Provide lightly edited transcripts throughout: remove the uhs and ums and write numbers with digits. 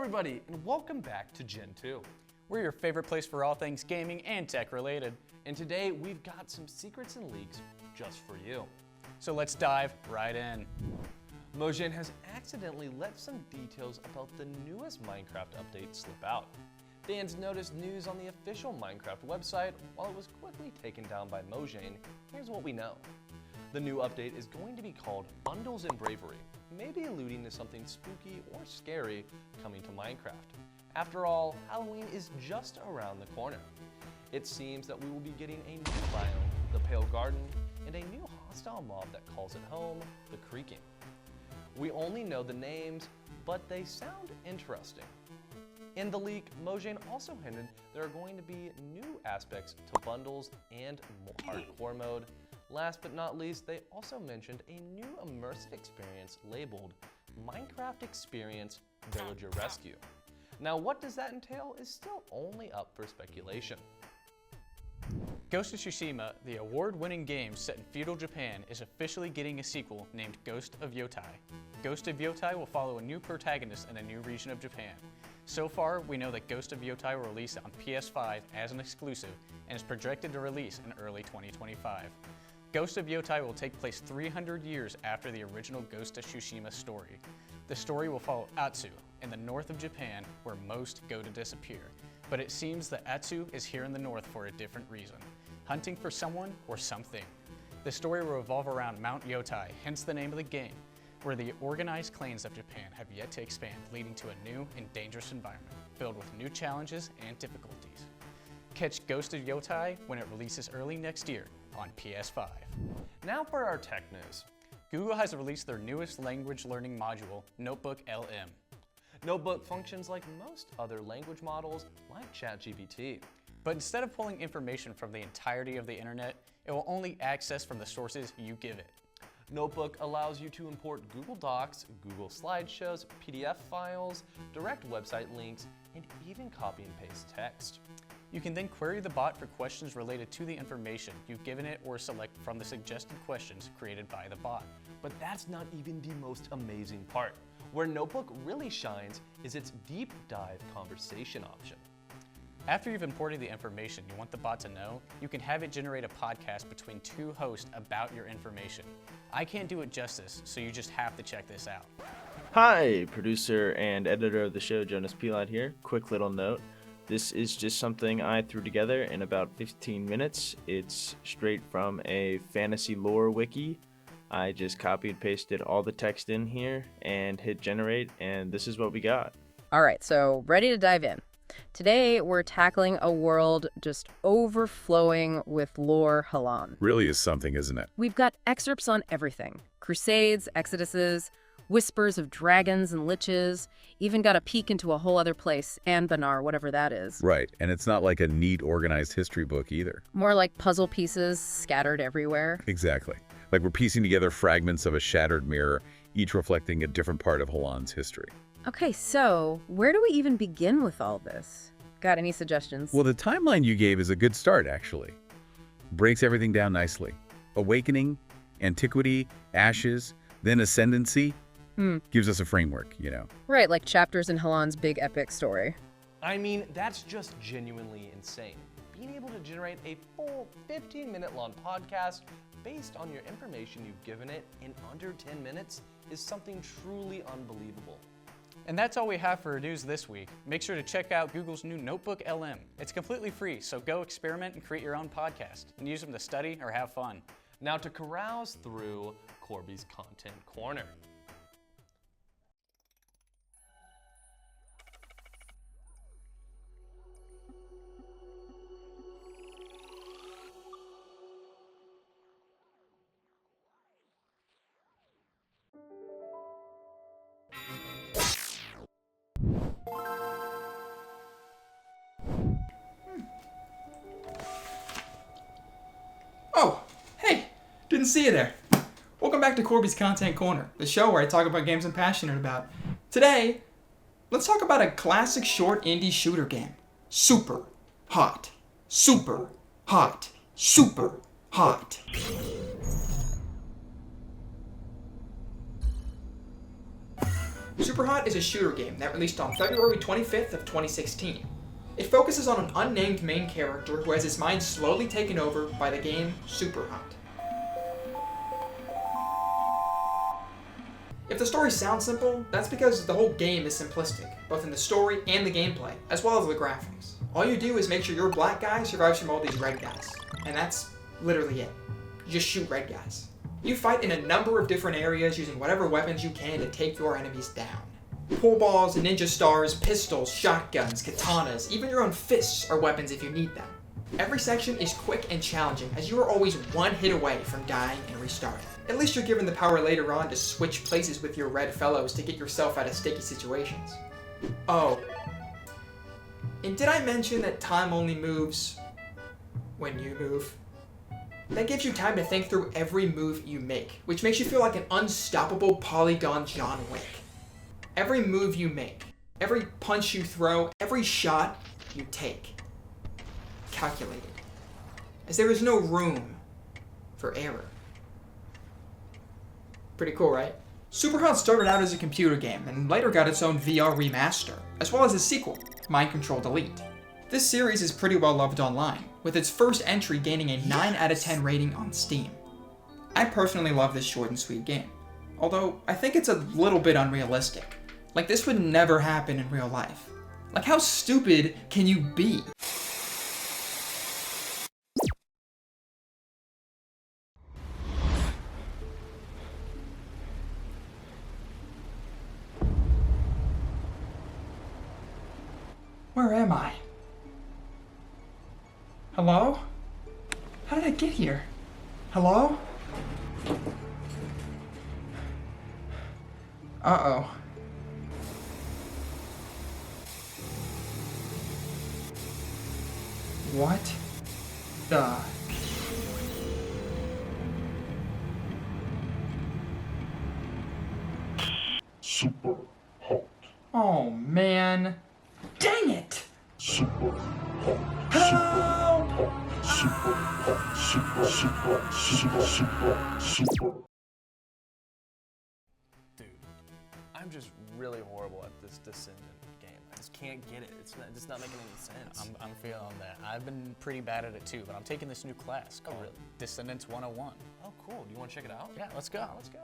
everybody, and welcome back to Gentoo. We're your favorite place for all things gaming and tech related. And today we've got some secrets and leaks just for you. So let's dive right in. Mojang has accidentally let some details about the newest Minecraft update slip out. Fans noticed news on the official Minecraft website while it was quickly taken down by Mojang. Here's what we know. The new update is going to be called Bundles and Bravery, maybe alluding to something spooky or scary coming to Minecraft. After all, Halloween is just around the corner. It seems that we will be getting a new biome, the Pale Garden, and a new hostile mob that calls it home, the Creaking. We only know the names, but they sound interesting. In the leak, Mojang also hinted there are going to be new aspects to bundles and hardcore mode. Last but not least, they also mentioned a new immersive experience labeled Minecraft Experience Villager Rescue. Now, what does that entail is still only up for speculation. Ghost of Tsushima, the award-winning game set in feudal Japan, is officially getting a sequel named Ghost of Yotai. Ghost of Yotai will follow a new protagonist in a new region of Japan. So far, we know that Ghost of Yotai will release on PS5 as an exclusive and is projected to release in early 2025. Ghost of Yotai will take place 300 years after the original Ghost of Tsushima story. The story will follow Atsu in the north of Japan, where most go to disappear. But it seems that Atsu is here in the north for a different reason, hunting for someone or something. The story will revolve around Mount Yotai, hence the name of the game, where the organized clans of Japan have yet to expand, leading to a new and dangerous environment, filled with new challenges and difficulties. Catch Ghost of Yotai when it releases early next year on PS5. Now for our tech news. Google has released their newest language learning module, Notebook LM. Notebook functions like most other language models, like ChatGPT. But instead of pulling information from the entirety of the internet, it will only access from the sources you give it. Notebook allows you to import Google Docs, Google Slideshows, PDF files, direct website links, and even copy and paste text. You can then query the bot for questions related to the information you've given it or select from the suggested questions created by the bot. But that's not even the most amazing part. Where Notebook really shines is its deep dive conversation option. After you've imported the information you want the bot to know, you can have it generate a podcast between two hosts about your information. I can't do it justice, so you just have to check this out. Hi, producer and editor of the show, Jonas Pilot here. Quick little note. This is just something I threw together in about 15 minutes. It's straight from a fantasy lore wiki. I just copied, pasted all the text in here and hit generate, and this is what we got. All right, so ready to dive in. Today, we're tackling a world just overflowing with lore halon. Really is something, isn't it? We've got excerpts on everything. Crusades, exoduses, whispers of dragons and liches, even got a peek into a whole other place, Anbanar, whatever that is. Right, and it's not like a neat, organized history book either. More like puzzle pieces scattered everywhere. Exactly. Like we're piecing together fragments of a shattered mirror, each reflecting a different part of Halon's history. Okay, so where do we even begin with all this? Got any suggestions? Well, the timeline you gave is a good start, actually. Breaks everything down nicely. Awakening, Antiquity, Ashes, then Ascendancy. Gives us a framework, you know. Right, like chapters in Halon's big epic story. I mean, that's just genuinely insane. Being able to generate a full 15-minute long podcast based on your information you've given it in under 10 minutes is something truly unbelievable. And that's all we have for news this week. Make sure to check out Google's new Notebook LM. It's completely free, so go experiment and create your own podcast and use them to study or have fun. Now to carouse through Corby's Content Corner. Oh, hey, didn't see you there. Welcome back to Corby's Content Corner, the show where I talk about games I'm passionate about. Today, let's talk about a classic short indie shooter game. Super hot. Super hot. Super hot. Superhot is a shooter game that released on February 25th of 2016. It focuses on an unnamed main character who has his mind slowly taken over by the game Superhot. If the story sounds simple, that's because the whole game is simplistic, both in the story and the gameplay, as well as the graphics. All you do is make sure your black guy survives from all these red guys, and that's literally it. You just shoot red guys. You fight in a number of different areas using whatever weapons you can to take your enemies down. Pool balls, ninja stars, pistols, shotguns, katanas, even your own fists are weapons if you need them. Every section is quick and challenging, as you are always one hit away from dying and restarting. At least you're given the power later on to switch places with your red fellows to get yourself out of sticky situations. Oh. And did I mention that time only moves when you move? That gives you time to think through every move you make, which makes you feel like an unstoppable polygon John Wick. Every move you make, every punch you throw, every shot you take. Calculated. As there is no room for error. Pretty cool, right? Superhot started out as a computer game and later got its own VR remaster, as well as a sequel, Mind Control Delete. This series is pretty well loved online, with its first entry gaining a 9 out of 10 rating on Steam. I personally love this short and sweet game, although I think it's a little bit unrealistic. Like, this would never happen in real life. Like, how stupid can you be? Where am I? Hello? How did I get here? Hello? Uh-oh. What the? Super hot. Oh, man. Dang it! Super hot. Help! Super hot. Super. Dude, I'm just really horrible at this Descendant game. I just can't get it. It's not making any sense. I'm feeling that. I've been pretty bad at it too, but I'm taking this new class called really? Descendants 101. Oh, cool. Do you want to check it out? Yeah, let's go. Let's go.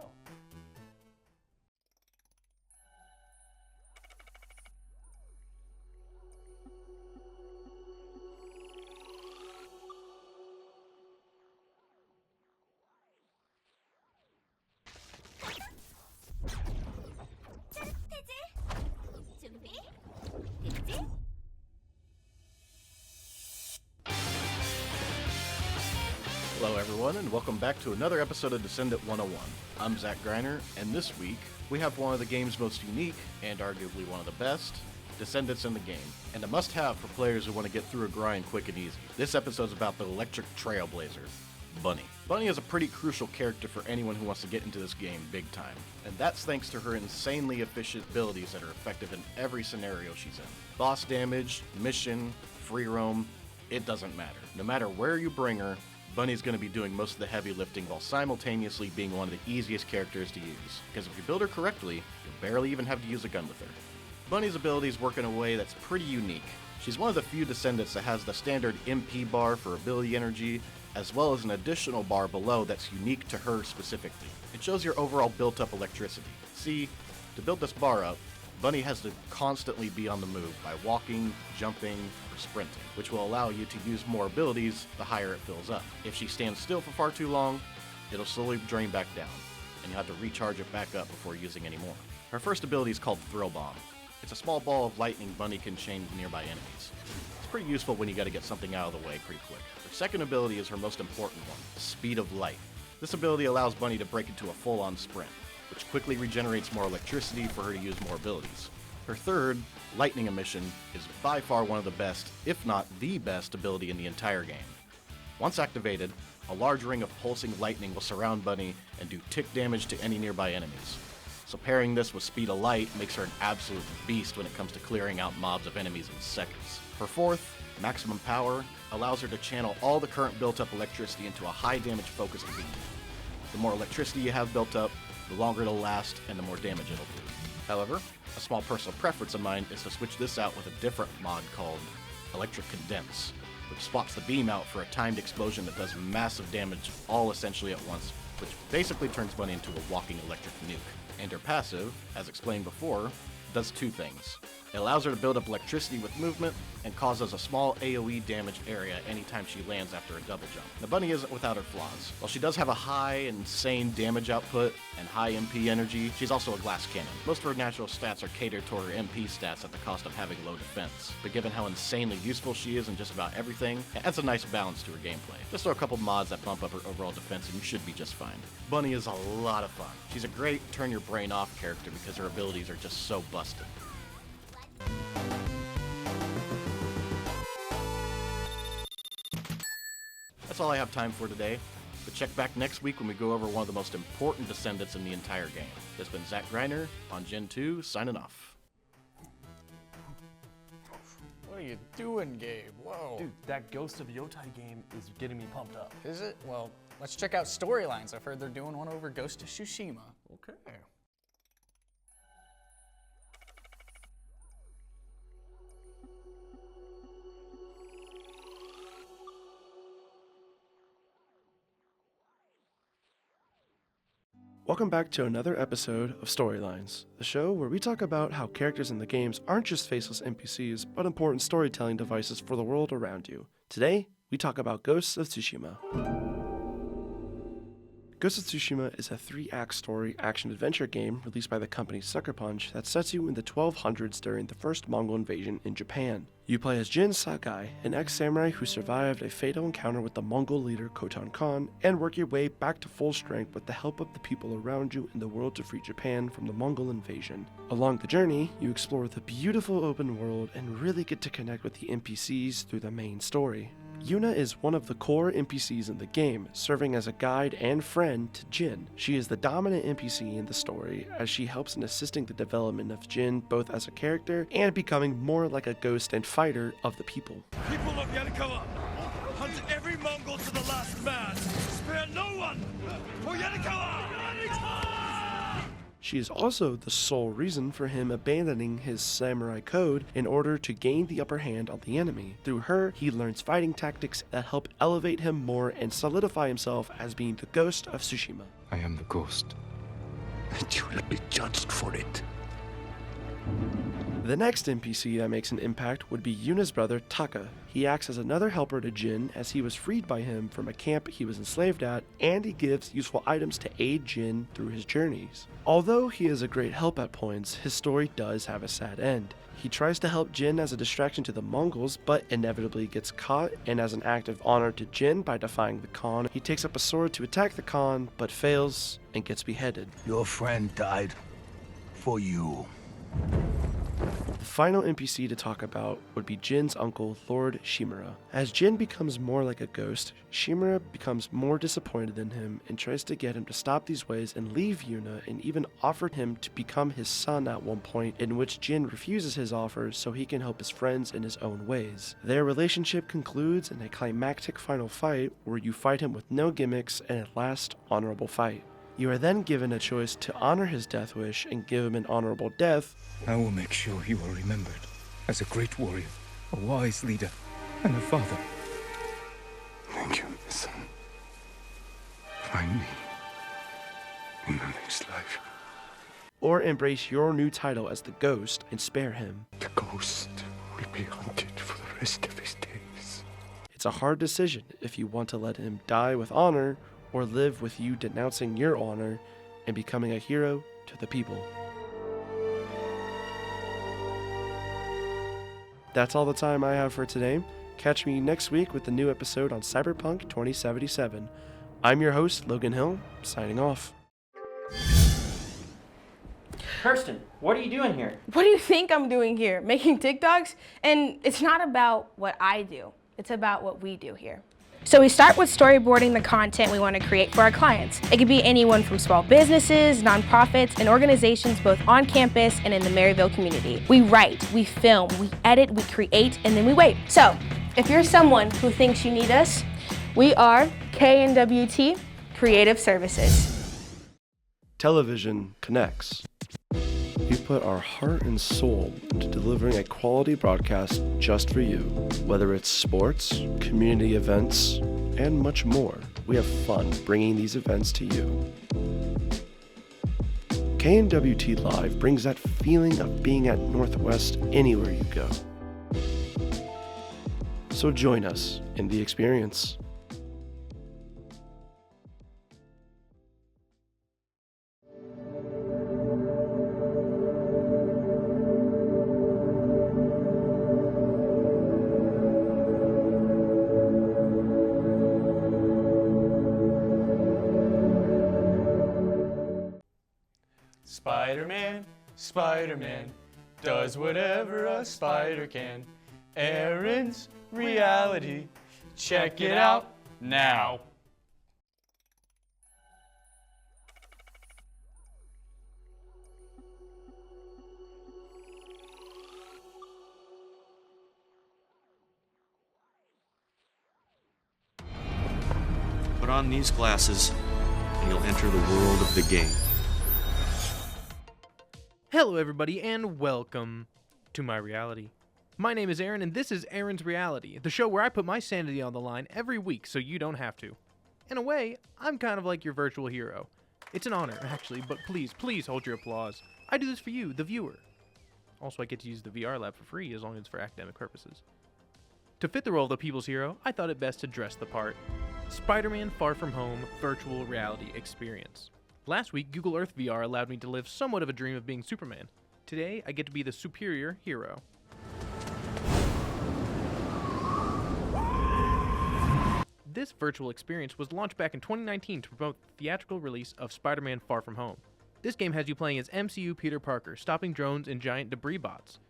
Hello everyone, and welcome back to another episode of Descendant 101. I'm Zach Greiner, and this week, we have one of the game's most unique, and arguably one of the best, Descendants in the game, and a must-have for players who want to get through a grind quick and easy. This episode's about the electric trailblazer, Bunny. Bunny is a pretty crucial character for anyone who wants to get into this game big time, and that's thanks to her insanely efficient abilities that are effective in every scenario she's in. Boss damage, mission, free roam, it doesn't matter. No matter where you bring her, Bunny's going to be doing most of the heavy lifting while simultaneously being one of the easiest characters to use, because if you build her correctly, you'll barely even have to use a gun with her. Bunny's abilities work in a way that's pretty unique. She's one of the few Descendants that has the standard MP bar for ability energy, as well as an additional bar below that's unique to her specifically. It shows your overall built-up electricity. See, to build this bar up, Bunny has to constantly be on the move by walking, jumping, or sprinting, which will allow you to use more abilities the higher it fills up. If she stands still for far too long, it'll slowly drain back down, and you'll have to recharge it back up before using any more. Her first ability is called Throw Bomb. It's a small ball of lightning Bunny can chain to nearby enemies. It's pretty useful when you gotta get something out of the way pretty quick. Her second ability is her most important one, Speed of Light. This ability allows Bunny to break into a full-on sprint, which quickly regenerates more electricity for her to use more abilities. Her third, Lightning Emission, is by far one of the best, if not the best, ability in the entire game. Once activated, a large ring of pulsing lightning will surround Bunny and do tick damage to any nearby enemies. So pairing this with Speed of Light makes her an absolute beast when it comes to clearing out mobs of enemies in seconds. Her fourth, Maximum Power, allows her to channel all the current built-up electricity into a high-damage focused beam. The more electricity you have built up, the longer it'll last and the more damage it'll do. However, a small personal preference of mine is to switch this out with a different mod called Electric Condense, which swaps the beam out for a timed explosion that does massive damage all essentially at once, which basically turns Bunny into a walking electric nuke. And her passive, as explained before, does two things. It allows her to build up electricity with movement and causes a small AoE damage area anytime she lands after a double jump. The Bunny isn't without her flaws. While she does have a high, insane damage output and high MP energy, she's also a glass cannon. Most of her natural stats are catered toward her MP stats at the cost of having low defense. But given how insanely useful she is in just about everything, it adds a nice balance to her gameplay. Just throw a couple mods that bump up her overall defense and you should be just fine. Bunny is a lot of fun. She's a great turn your brain off character because her abilities are just so busted. That's all I have time for today, but check back next week when we go over one of the most important Descendants in the entire game. This has been Zach Greiner on Gentoo, signing off. What are you doing, Gabe? Whoa. Dude, that Ghost of Yotai game is getting me pumped up. Is it? Well, let's check out storylines. I've heard they're doing one over Ghost of Tsushima. Okay. Welcome back to another episode of Storylines, the show where we talk about how characters in the games aren't just faceless NPCs, but important storytelling devices for the world around you. Today, we talk about Ghost of Tsushima. Ghost of Tsushima is a 3-act story action-adventure game released by the company Sucker Punch that sets you in the 1200s during the first Mongol invasion in Japan. You play as Jin Sakai, an ex-samurai who survived a fatal encounter with the Mongol leader Khotan Khan, and work your way back to full strength with the help of the people around you in the world to free Japan from the Mongol invasion. Along the journey, you explore the beautiful open world and really get to connect with the NPCs through the main story. Yuna is one of the core NPCs in the game, serving as a guide and friend to Jin. She is the dominant NPC in the story, as she helps in assisting the development of Jin both as a character and becoming more like a ghost and fighter of the people. People of Yanakawa, hunt every Mongol to the last man! Spare no one! For Yanakawa! She is also the sole reason for him abandoning his samurai code in order to gain the upper hand on the enemy. Through her, he learns fighting tactics that help elevate him more and solidify himself as being the Ghost of Tsushima. I am the ghost, and you will be judged for it. The next NPC that makes an impact would be Yuna's brother Taka. He acts as another helper to Jin as he was freed by him from a camp he was enslaved at, and he gives useful items to aid Jin through his journeys. Although he is a great help at points, his story does have a sad end. He tries to help Jin as a distraction to the Mongols, but inevitably gets caught, and as an act of honor to Jin by defying the Khan, he takes up a sword to attack the Khan, but fails and gets beheaded. Your friend died for you. The final NPC to talk about would be Jin's uncle, Lord Shimura. As Jin becomes more like a ghost, Shimura becomes more disappointed in him and tries to get him to stop these ways and leave Yuna, and even offered him to become his son at one point, in which Jin refuses his offer so he can help his friends in his own ways. Their relationship concludes in a climactic final fight where you fight him with no gimmicks and a last honorable fight. You are then given a choice to honor his death wish and give him an honorable death. I will make sure he will be remembered as a great warrior, a wise leader, and a father. Thank you, my son. Find me in the next life. Or embrace your new title as the Ghost and spare him. The ghost will be hunted for the rest of his days. It's a hard decision if you want to let him die with honor or live with you denouncing your honor and becoming a hero to the people. That's all the time I have for today. Catch me next week with the new episode on Cyberpunk 2077. I'm your host, Logan Hill, signing off. Kirsten, what are you doing here? What do you think I'm doing here? Making TikToks? And it's not about what I do. It's about what we do here. So we start with storyboarding the content we want to create for our clients. It could be anyone from small businesses, nonprofits, and organizations both on campus and in the Maryville community. We write, we film, we edit, we create, and then we wait. So if you're someone who thinks you need us, we are KNWT Creative Services. Television connects. You put our heart and soul into delivering a quality broadcast just for you. Whether it's sports, community events, and much more, we have fun bringing these events to you. KNWT Live brings that feeling of being at Northwest anywhere you go. So join us in the experience. Spider-Man, Spider-Man, does whatever a spider can. Aaron's reality, check it out now. Put on these glasses, and you'll enter the world of the game. Hello everybody and welcome to my reality. My name is Aaron and this is Aaron's Reality, the show where I put my sanity on the line every week so you don't have to. In a way, I'm kind of like your virtual hero. It's an honor, actually, but please hold your applause. I do this for you, the viewer. Also, I get to use the VR lab for free as long as it's for academic purposes. To fit the role of the people's hero, I thought it best to dress the part. Spider-Man Far From Home Virtual Reality Experience. Last week, Google Earth VR allowed me to live somewhat of a dream of being Superman. Today, I get to be the superior hero. This virtual experience was launched back in 2019 to promote the theatrical release of Spider-Man Far From Home. This game has you playing as MCU Peter Parker, stopping drones and giant debris bots.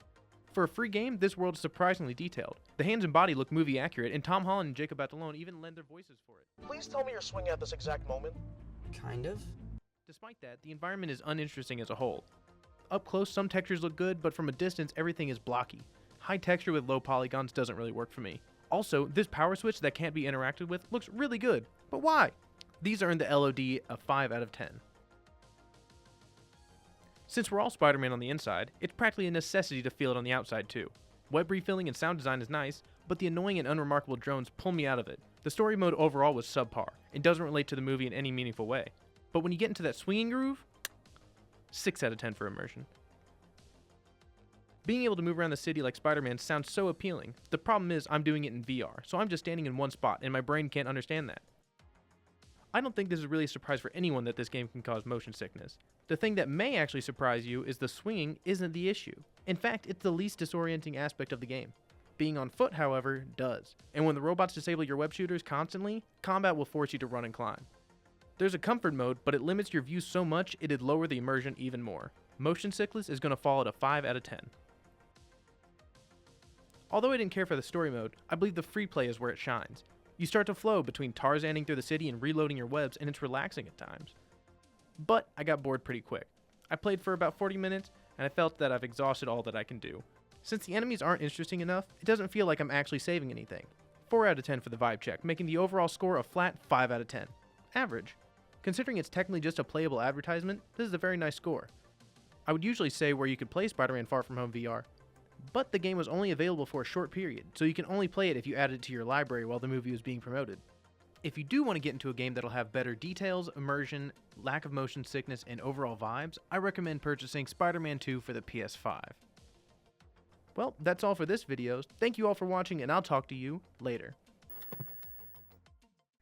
For a free game, this world is surprisingly detailed. The hands and body look movie accurate, and Tom Holland and Jacob Batalon even lend their voices for it. Please tell me you're swinging at this exact moment. Kind of. Despite that, the environment is uninteresting as a whole. Up close, some textures look good, but from a distance, everything is blocky. High texture with low polygons doesn't really work for me. Also, this power switch that can't be interacted with looks really good, but why? These earned the LOD a 5 out of 10. Since we're all Spider-Man on the inside, it's practically a necessity to feel it on the outside too. Web refilling and sound design is nice, but the annoying and unremarkable drones pull me out of it. The story mode overall was subpar. It doesn't relate to the movie in any meaningful way. But when you get into that swinging groove, 6 out of 10 for immersion. Being able to move around the city like Spider-Man sounds so appealing. The problem is I'm doing it in VR, so I'm just standing in one spot and my brain can't understand that. I don't think this is really a surprise for anyone that this game can cause motion sickness. The thing that may actually surprise you is the swinging isn't the issue. In fact, it's the least disorienting aspect of the game. Being on foot, however, does. And when the robots disable your web shooters constantly, combat will force you to run and climb. There's a comfort mode, but it limits your view so much it'd lower the immersion even more. Motion sickness is going to fall at a 5 out of 10. Although I didn't care for the story mode, I believe the free play is where it shines. You start to flow between Tarzaning through the city and reloading your webs, and it's relaxing at times. But I got bored pretty quick. I played for about 40 minutes, and I felt that I've exhausted all that I can do. Since the enemies aren't interesting enough, it doesn't feel like I'm actually saving anything. 4 out of 10 for the vibe check, making the overall score a flat 5 out of 10. Average. Considering it's technically just a playable advertisement, this is a very nice score. I would usually say where you could play Spider-Man Far From Home VR, but the game was only available for a short period, so you can only play it if you add it to your library while the movie was being promoted. If you do want to get into a game that'll have better details, immersion, lack of motion sickness, and overall vibes, I recommend purchasing Spider-Man 2 for the PS5. Well, that's all for this video. Thank you all for watching, and I'll talk to you later.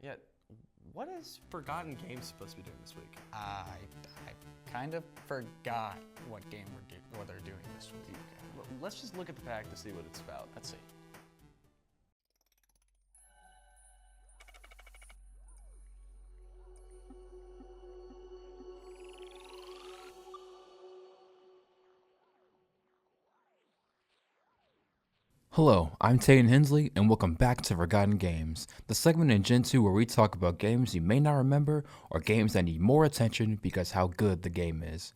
Yeah, what is Forgotten Games supposed to be doing this week? I kind of forgot what they're doing this week. Let's just look at the pack to see what it's about. Let's see. Hello, I'm Taden Hensley, and welcome back to Forgotten Games, the segment in Gentoo where we talk about games you may not remember or games that need more attention because how good the game is.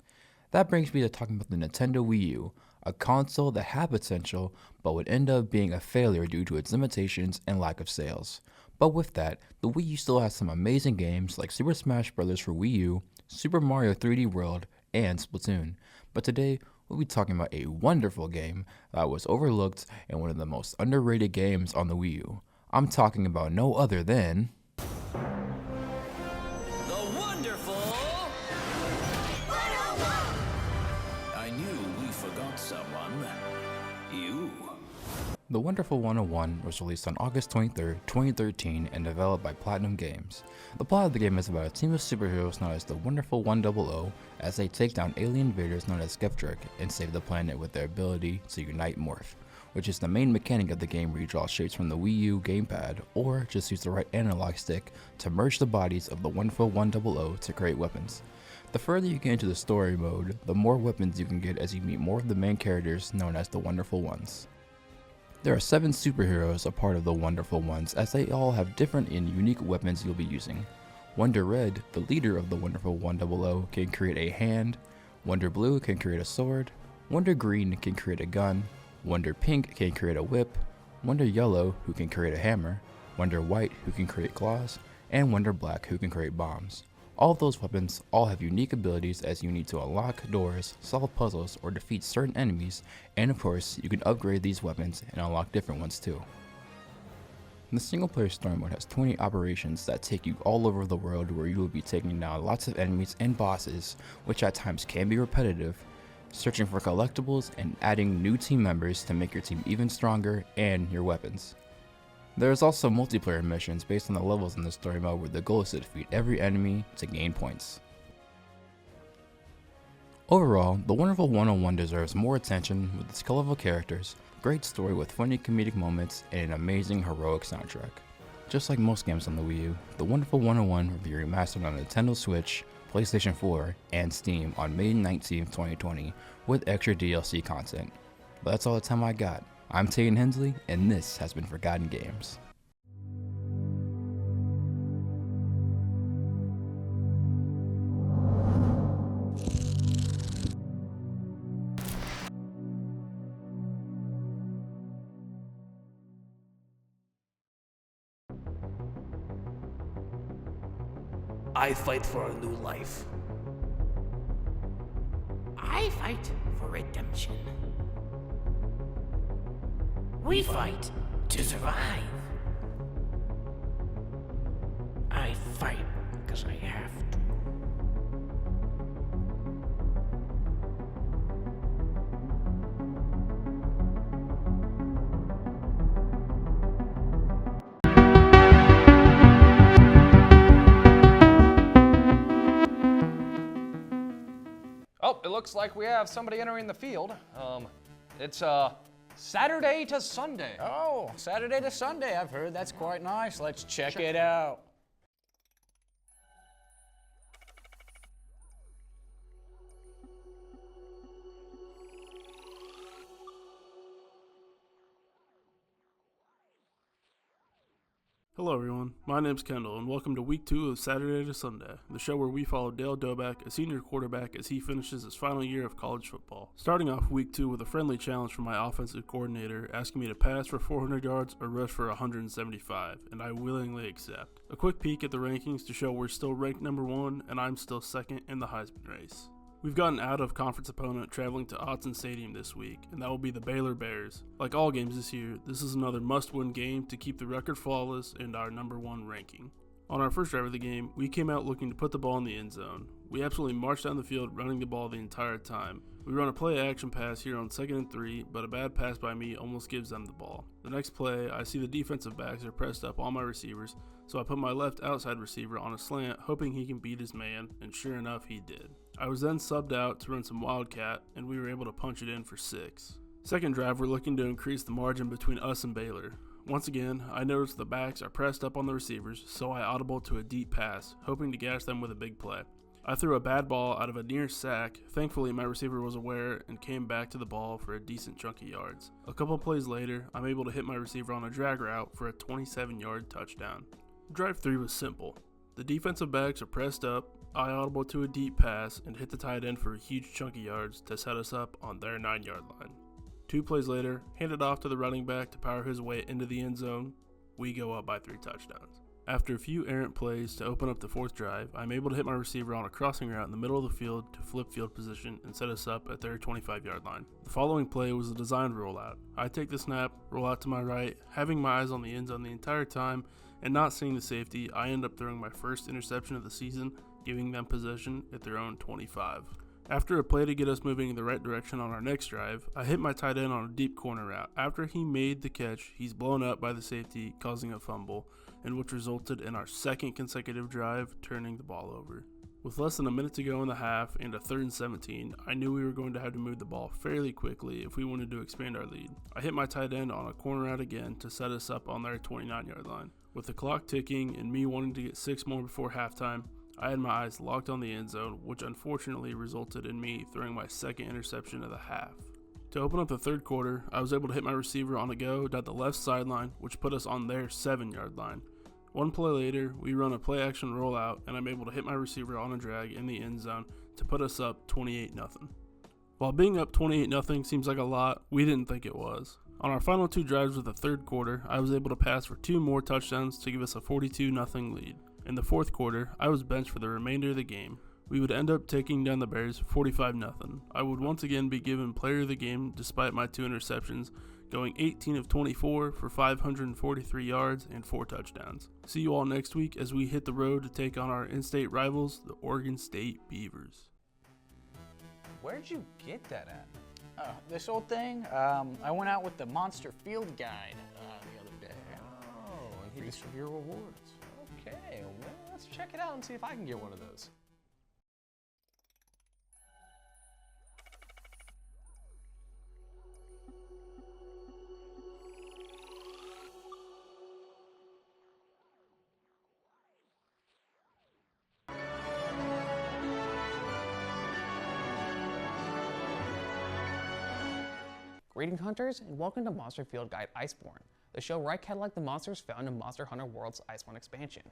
That brings me to talking about the Nintendo Wii U, a console that had potential but would end up being a failure due to its limitations and lack of sales. But with that, the Wii U still has some amazing games like Super Smash Bros. For Wii U, Super Mario 3D World, and Splatoon. But today, we'll be talking about a wonderful game that was overlooked and one of the most underrated games on the Wii U. I'm talking about no other than... The wonderful 101! I knew we forgot someone. You. The Wonderful 101 was released on August 23, 2013 and developed by Platinum Games. The plot of the game is about a team of superheroes known as the Wonderful 100 as they take down alien invaders known as Skeptric and save the planet with their ability to unite morph, which is the main mechanic of the game where you draw shapes from the Wii U gamepad or just use the right analog stick to merge the bodies of the Wonderful 100 to create weapons. The further you get into the story mode, the more weapons you can get as you meet more of the main characters known as the Wonderful Ones. There are 7 superheroes a part of the Wonderful Ones as they all have different and unique weapons you'll be using. Wonder Red, the leader of the Wonderful 100, can create a hand, Wonder Blue can create a sword, Wonder Green can create a gun, Wonder Pink can create a whip, Wonder Yellow who can create a hammer, Wonder White who can create claws, and Wonder Black who can create bombs. All of those weapons all have unique abilities as you need to unlock doors, solve puzzles, or defeat certain enemies, and of course, you can upgrade these weapons and unlock different ones too. The single player story mode has 20 operations that take you all over the world where you will be taking down lots of enemies and bosses, which at times can be repetitive, searching for collectibles, and adding new team members to make your team even stronger and your weapons. There is also multiplayer missions based on the levels in the story mode where the goal is to defeat every enemy to gain points. Overall, the Wonderful 101 deserves more attention with its colorful characters, great story with funny comedic moments, and an amazing heroic soundtrack. Just like most games on the Wii U, the Wonderful 101 will be remastered on Nintendo Switch, PlayStation 4, and Steam on May 19, 2020 with extra DLC content. But that's all the time I got. I'm Taden Hensley, and this has been Forgotten Games. I fight for a new life. I fight for redemption. We fight to survive. I fight because I have to. Oh, it looks like we have somebody entering the field. It's Saturday to Sunday. Oh, Saturday to Sunday. I've heard that's quite nice. Let's check it out. Hello everyone, my name's Kendall and welcome to week 2 of Saturday to Sunday, the show where we follow Dale Doback, a senior quarterback, as he finishes his final year of college football. Starting off week 2 with a friendly challenge from my offensive coordinator asking me to pass for 400 yards or rush for 175, and I willingly accept. A quick peek at the rankings to show we're still ranked number 1 and I'm still second in the Heisman race. We've got an out-of-conference opponent traveling to Autzen Stadium this week, and that will be the Baylor Bears. Like all games this year, this is another must-win game to keep the record flawless and our number 1 ranking. On our first drive of the game, we came out looking to put the ball in the end zone. We absolutely marched down the field running the ball the entire time. We run a play-action pass here on 2nd and 3, but a bad pass by me almost gives them the ball. The next play, I see the defensive backs are pressed up on my receivers, so I put my left outside receiver on a slant, hoping he can beat his man, and sure enough, he did. I was then subbed out to run some Wildcat, and we were able to punch it in for 6. Second drive, we're looking to increase the margin between us and Baylor. Once again, I noticed the backs are pressed up on the receivers, so I audibled to a deep pass, hoping to gash them with a big play. I threw a bad ball out of a near sack. Thankfully, my receiver was aware and came back to the ball for a decent chunk of yards. A couple plays later, I'm able to hit my receiver on a drag route for a 27-yard touchdown. Drive 3 was simple. The defensive backs are pressed up, I audible to a deep pass and hit the tight end for a huge chunk of yards to set us up on their 9-yard line. 2 plays later, handed off to the running back to power his way into the end zone. We go up by 3 touchdowns. After a few errant plays to open up the 4th drive, I'm able to hit my receiver on a crossing route in the middle of the field to flip field position and set us up at their 25-yard line. The following play was a designed rollout. I take the snap, roll out to my right, having my eyes on the end zone the entire time, and not seeing the safety, I end up throwing my first interception of the season, giving them possession at their own 25. After a play to get us moving in the right direction on our next drive, I hit my tight end on a deep corner route. After he made the catch, he's blown up by the safety, causing a fumble, and which resulted in our second consecutive drive turning the ball over. With less than a minute to go in the half and a 3rd and 17, I knew we were going to have to move the ball fairly quickly if we wanted to expand our lead. I hit my tight end on a corner route again to set us up on their 29-yard line. With the clock ticking and me wanting to get 6 more before halftime, I had my eyes locked on the end zone, which unfortunately resulted in me throwing my second interception of the half. To open up the 3rd quarter, I was able to hit my receiver on a go down the left sideline, which put us on their 7-yard line. One play later, we run a play action rollout, and I'm able to hit my receiver on a drag in the end zone to put us up 28-0. While being up 28-0 seems like a lot, we didn't think it was. On our final 2 drives of the 3rd quarter, I was able to pass for 2 more touchdowns to give us a 42-0 lead. In the 4th quarter, I was benched for the remainder of the game. We would end up taking down the Bears 45-0. I would once again be given player of the game despite my 2 interceptions, going 18 of 24 for 543 yards and 4 touchdowns. See you all next week as we hit the road to take on our in-state rivals, the Oregon State Beavers. Where'd you get that at? This old thing, I went out with the Monster Field Guide the other day. Oh, and he Feast of your rewards. Okay, well, let's check it out and see if I can get one of those. Greetings, hunters, and welcome to Monster Field Guide Iceborne, the show where I catalog the monsters found in Monster Hunter World's Iceborne expansion.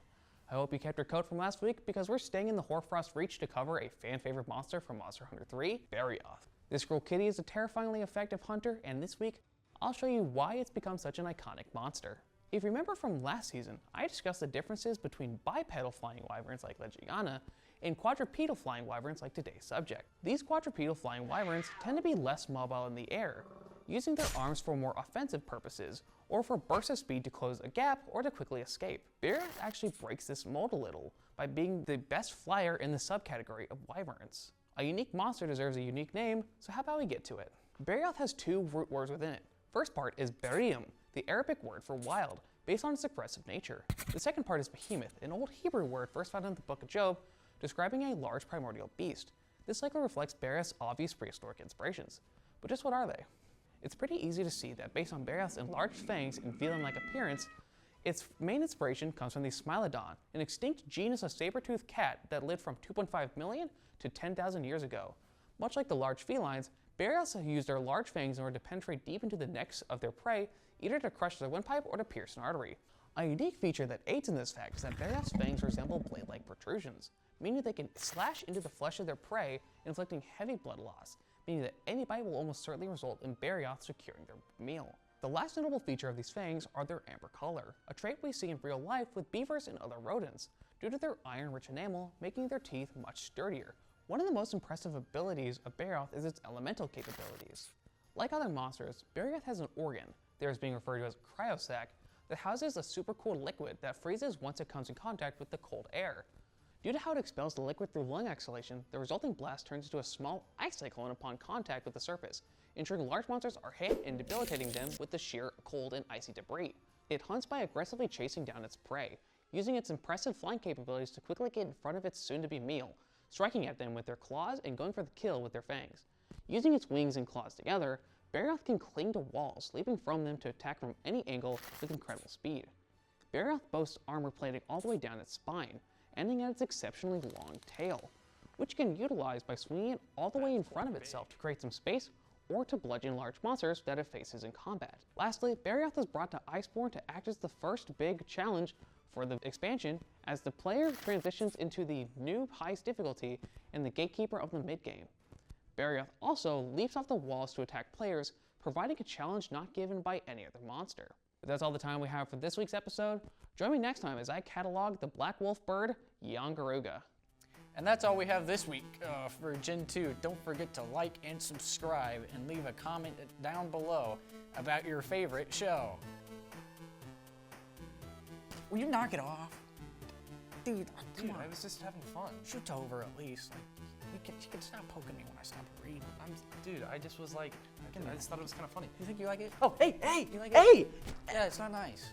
I hope you kept your coat from last week because we're staying in the Hoarfrost Reach to cover a fan-favorite monster from Monster Hunter 3, Barioth. This Scroll Kitty is a terrifyingly effective hunter, and this week, I'll show you why it's become such an iconic monster. If you remember from last season, I discussed the differences between bipedal flying wyverns like Legiana and quadrupedal flying wyverns like today's subject. These quadrupedal flying wyverns tend to be less mobile in the air, using their arms for more offensive purposes, or for bursts of speed to close a gap or to quickly escape. Barioth actually breaks this mold a little by being the best flyer in the subcategory of wyverns. A unique monster deserves a unique name, so how about we get to it? Barioth has 2 root words within it. First part is berium, the Arabic word for wild, based on its aggressive nature. The second part is behemoth, an old Hebrew word first found in the Book of Job, describing a large primordial beast. This likely reflects Barioth's obvious prehistoric inspirations. But just what are they? It's pretty easy to see that based on Barioth's enlarged fangs and feline-like appearance, its main inspiration comes from the Smilodon, an extinct genus of saber-toothed cat that lived from 2.5 million to 10,000 years ago. Much like the large felines, Barioths have used their large fangs in order to penetrate deep into the necks of their prey, either to crush their windpipe or to pierce an artery. A unique feature that aids in this fact is that Barioth's fangs resemble blade-like protrusions, meaning they can slash into the flesh of their prey, inflicting heavy blood loss, meaning that any bite will almost certainly result in Barioth securing their meal. The last notable feature of these fangs are their amber color, a trait we see in real life with beavers and other rodents, due to their iron-rich enamel making their teeth much sturdier. One of the most impressive abilities of Barioth is its elemental capabilities. Like other monsters, Barioth has an organ, theirs being referred to as a cryosac, that houses a supercooled liquid that freezes once it comes in contact with the cold air. Due to how it expels the liquid through lung exhalation, the resulting blast turns into a small ice cyclone upon contact with the surface, ensuring large monsters are hit and debilitating them with the sheer cold and icy debris. It hunts by aggressively chasing down its prey, using its impressive flying capabilities to quickly get in front of its soon-to-be meal, striking at them with their claws and going for the kill with their fangs. Using its wings and claws together, Barioth can cling to walls, leaping from them to attack from any angle with incredible speed. Barioth boasts armor plating all the way down its spine, ending at its exceptionally long tail, which it can utilize by swinging it all the way in front of itself to create some space or to bludgeon large monsters that it faces in combat. Lastly, Barioth is brought to Iceborne to act as the first big challenge for the expansion as the player transitions into the new highest difficulty and the gatekeeper of the mid-game. Barioth also leaps off the walls to attack players, providing a challenge not given by any other monster. But that's all the time we have for this week's episode. Join me next time as I catalog the black wolf bird, Yangaruga. And that's all we have this week for Gentoo. Don't forget to like and subscribe and leave a comment down below about your favorite show. Will you knock it off? Dude, come on. I was just having fun. Shoot over at least. Like, you can stop poking me when I stop reading. Dude, I just was like, I just thought it was kind of funny. You think you like it? Oh, hey! You like Hey! it? Yeah, it's not nice.